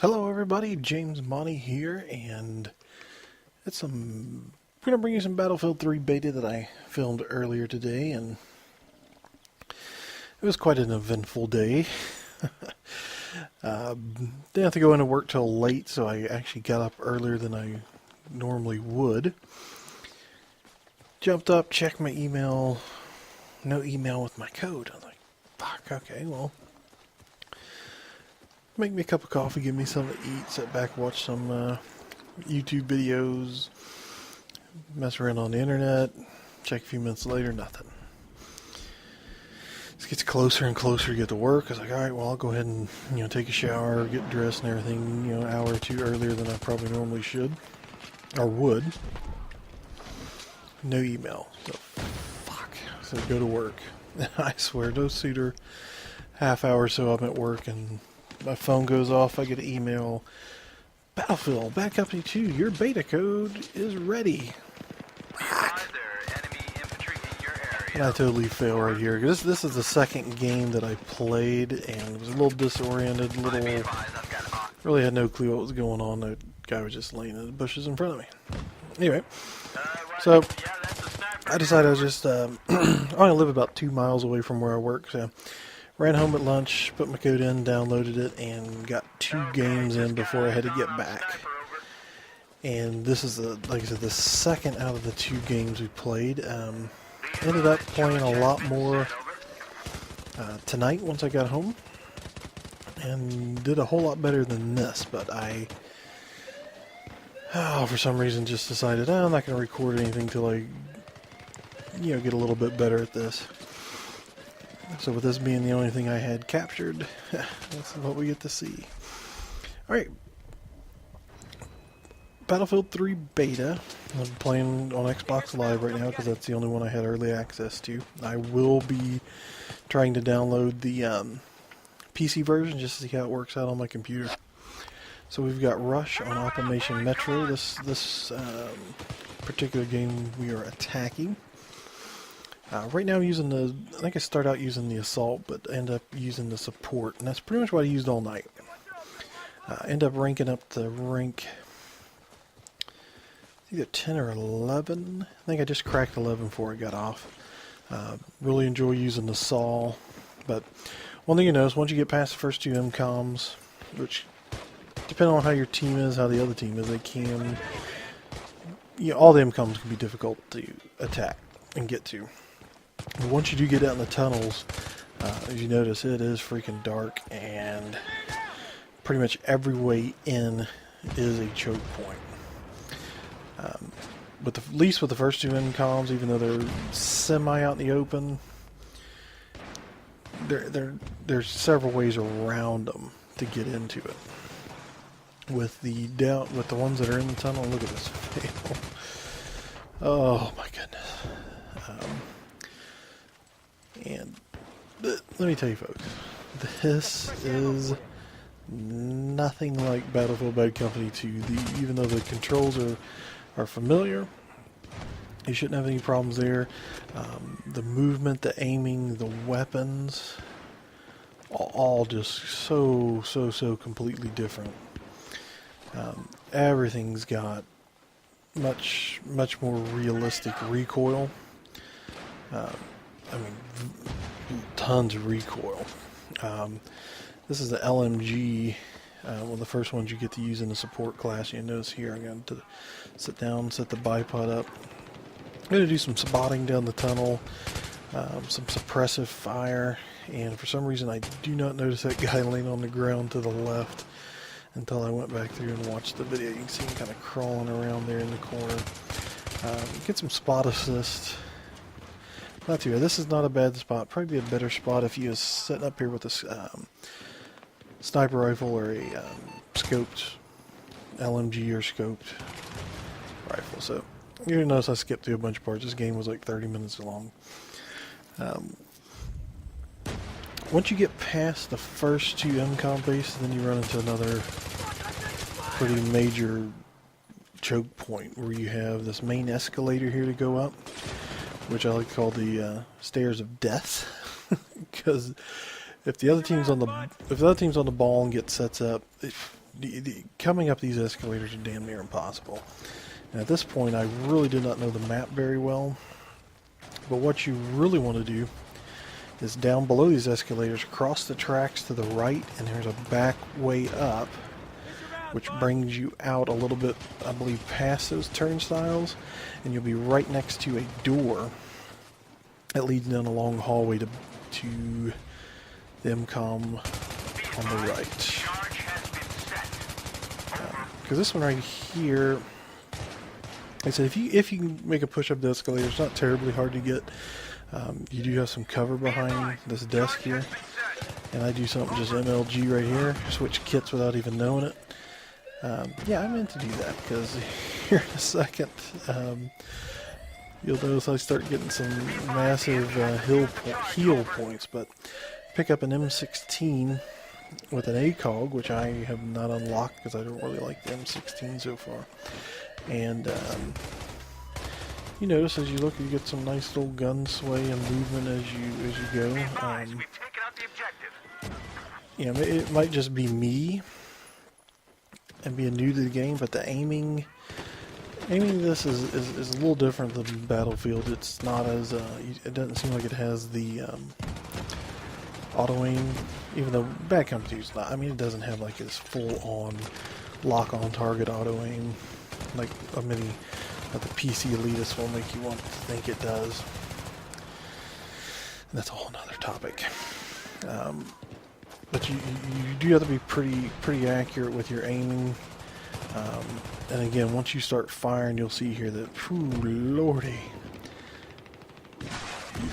Hello everybody, James Monty here, and I'm going to bring you some Battlefield 3 beta that I filmed earlier today, and it was quite an eventful day. Didn't have to go into work till late, so I actually got up earlier than I normally would. Jumped up, checked my email, no email with my code. I was like, fuck, okay, well, make me a cup of coffee, give me something to eat, sit back, watch some YouTube videos, mess around on the internet, check a few minutes later, nothing. This gets closer and closer to get to work. I was like, alright, well, I'll go ahead and, take a shower, get dressed and everything, an hour or two earlier than I probably normally should, or would. No email. So, fuck. So go to work. I swear, no sooner, half hour or so I'm at work and my phone goes off, I get an email. Battlefield, Bad Company 2, your beta code is ready. And I totally fail right here. This is the second game that I played and was a little disoriented, really had no clue what was going on. The guy was just laying in the bushes in front of me. Anyway, so I decided I was just, I only live about 2 miles away from where I work, so ran home at lunch, put my code in, downloaded it, and got 2 games in before I had to get back. And this is, like I said, the second out of the 2 games we played. Ended up playing a lot more tonight once I got home, and did a whole lot better than this, but for some reason just decided, I'm not going to record anything till I, get a little bit better at this. So with this being the only thing I had captured, that's what we get to see. Alright. Battlefield 3 beta. I'm playing on Xbox Live right now because that's the only one I had early access to. I will be trying to download the PC version just to see how it works out on my computer. So we've got Rush on Automation Metro. This particular game we are attacking. Right now I'm using I think I start out using the Assault, but end up using the Support, and that's pretty much what I used all night. End up ranking up to rank either 10 or 11. I think I just cracked 11 before I got off. Really enjoy using the SAW, but one thing you notice, once you get past the first 2 MCOMs, which depending on how your team is, how the other team is, they can, all the MCOMs can be difficult to attack and get to. Once you do get out in the tunnels, as you notice, it is freaking dark, and pretty much every way in is a choke point. At least with the first 2 MCOMs, even though they're semi out in the open, there's several ways around them to get into it. With the ones that are in the tunnel, look at this fail. Oh my goodness. And let me tell you folks, this is nothing like Battlefield Bad Company 2. Even though the controls are familiar, you shouldn't have any problems there. The movement, the aiming, the weapons, all just so completely different. Everything's got much more realistic recoil. Tons of recoil. This is the LMG, one of the first ones you get to use in the support class. You notice here I got to sit down, set the bipod up. I'm going to do some spotting down the tunnel, some suppressive fire, and for some reason I do not notice that guy laying on the ground to the left until I went back through and watched the video. You can see him kind of crawling around there in the corner. Get some spot assist. Not too bad. This is not a bad spot. Probably a better spot if you was sitting up here with a sniper rifle or a scoped LMG or scoped rifle. So you notice I skipped through a bunch of parts. This game was like 30 minutes long. Once you get past the first 2 MCOM bases, then you run into another pretty major choke point where you have this main escalator here to go up, which I like to call the stairs of death, because if the other team's on the ball and sets up, coming up these escalators are damn near impossible. And at this point, I really did not know the map very well. But what you really want to do is down below these escalators, cross the tracks to the right, and there's a back way up, which brings you out a little bit, I believe, past those turnstiles, and you'll be right next to a door that leads down a long hallway to the MCOM on the right. Because this one right here, like I said, if you can make a push up the escalator, it's not terribly hard to get. You do have some cover behind this desk here, and I do something just MLG right here, switch kits without even knowing it. Yeah, I meant to do that because here in a second, you'll notice I start getting some massive heal points, but pick up an M16 with an ACOG, which I have not unlocked because I don't really like the M16 so far. And you notice as you look, you get some nice little gun sway and movement as you go. You know, it might just be me and being new to the game, but the aiming this is a little different than Battlefield. It's not as it doesn't seem like it has the auto aim, even though Bad Company 2's not. I mean, it doesn't have like this full on lock on target auto aim like many of the PC elitists will make you want to think it does. And that's a whole nother topic. But you do have to be pretty accurate with your aiming. And again, once you start firing, you'll see here that, ooh, lordy,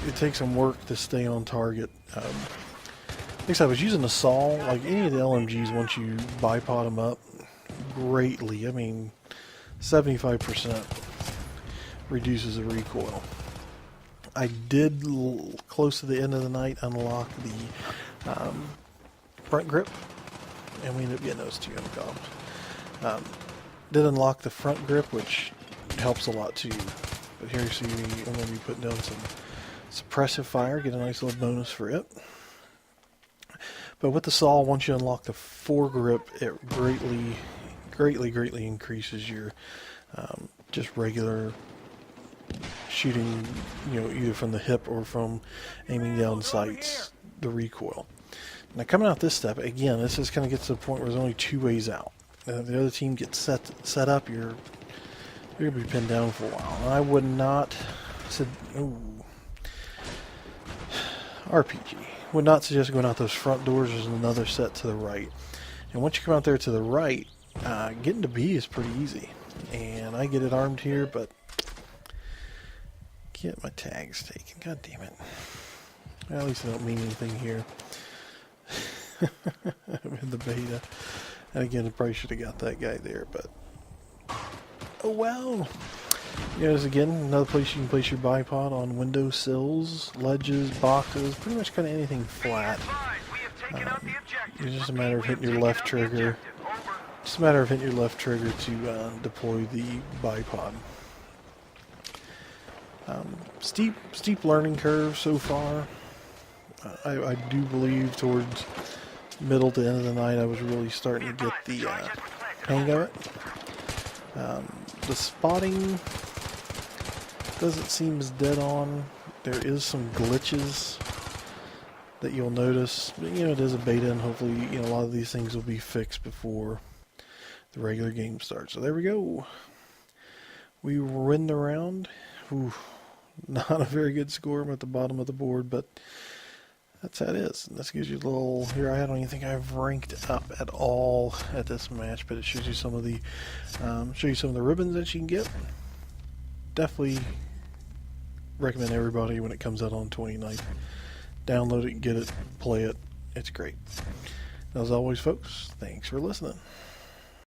it takes some work to stay on target. Like I said, I was using the SAW, like any of the LMGs, once you bipod them up, greatly, I mean, 75% reduces the recoil. I did, close to the end of the night, unlock the front grip, and we ended up getting those two MCOMs. Did unlock the front grip, which helps a lot too. But here you see I'm going to be putting down some suppressive fire, get a nice little bonus for it. But with the SAW, once you unlock the foregrip, it greatly increases your just regular shooting, you know, either from the hip or from aiming down sights, the recoil. Now coming out this step, again, this is going to get to the point where there's only two ways out. The other team gets set up, you're going to be pinned down for a while. And I would not RPG. Would not suggest going out those front doors. There's another set to the right. And once you come out there to the right, getting to B is pretty easy. And I get it armed here, but get my tags taken. God damn it. Well, at least I don't mean anything here. I'm in the beta. And again, I probably should have got that guy there, but oh well. You know, again, another place you can place your bipod on window sills, ledges, boxes, pretty much kind of anything flat. It's just a matter of hitting your left trigger. Just a matter of hitting your left trigger to deploy the bipod. Steep learning curve so far. I do believe towards middle to end of the night I was really starting to get the hang of it. The spotting doesn't seem as dead on. There is some glitches that you'll notice. You know, it is a beta, and hopefully, you know, a lot of these things will be fixed before the regular game starts. So there we go. We win the round. Ooh, not a very good score. I'm at the bottom of the board, but that's how it is. And this gives you a little. Here, I don't even think I've ranked up at all at this match, but it shows you some of the ribbons that you can get. Definitely recommend everybody when it comes out on 29th. Download it, get it, play it. It's great. As always, folks, thanks for listening.